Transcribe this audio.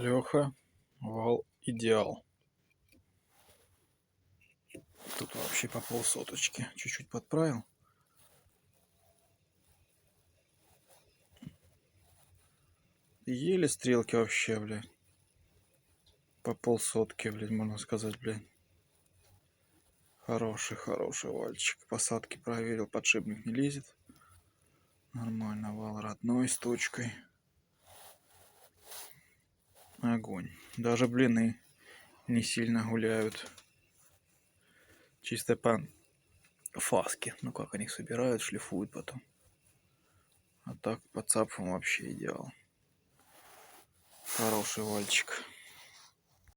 Леха, вал идеал. Тут вообще по полсоточки. Чуть-чуть подправил. Еле стрелки вообще, блядь. По полсотки, блядь, можно сказать, блядь. Хороший вальчик. Посадки проверил, подшипник не лезет. Нормально, вал родной с точкой. Огонь. Даже блины не сильно гуляют. Чисто по фаске. Ну как они их собирают, шлифуют потом. А так по цапфам вообще идеал. Хороший вальчик.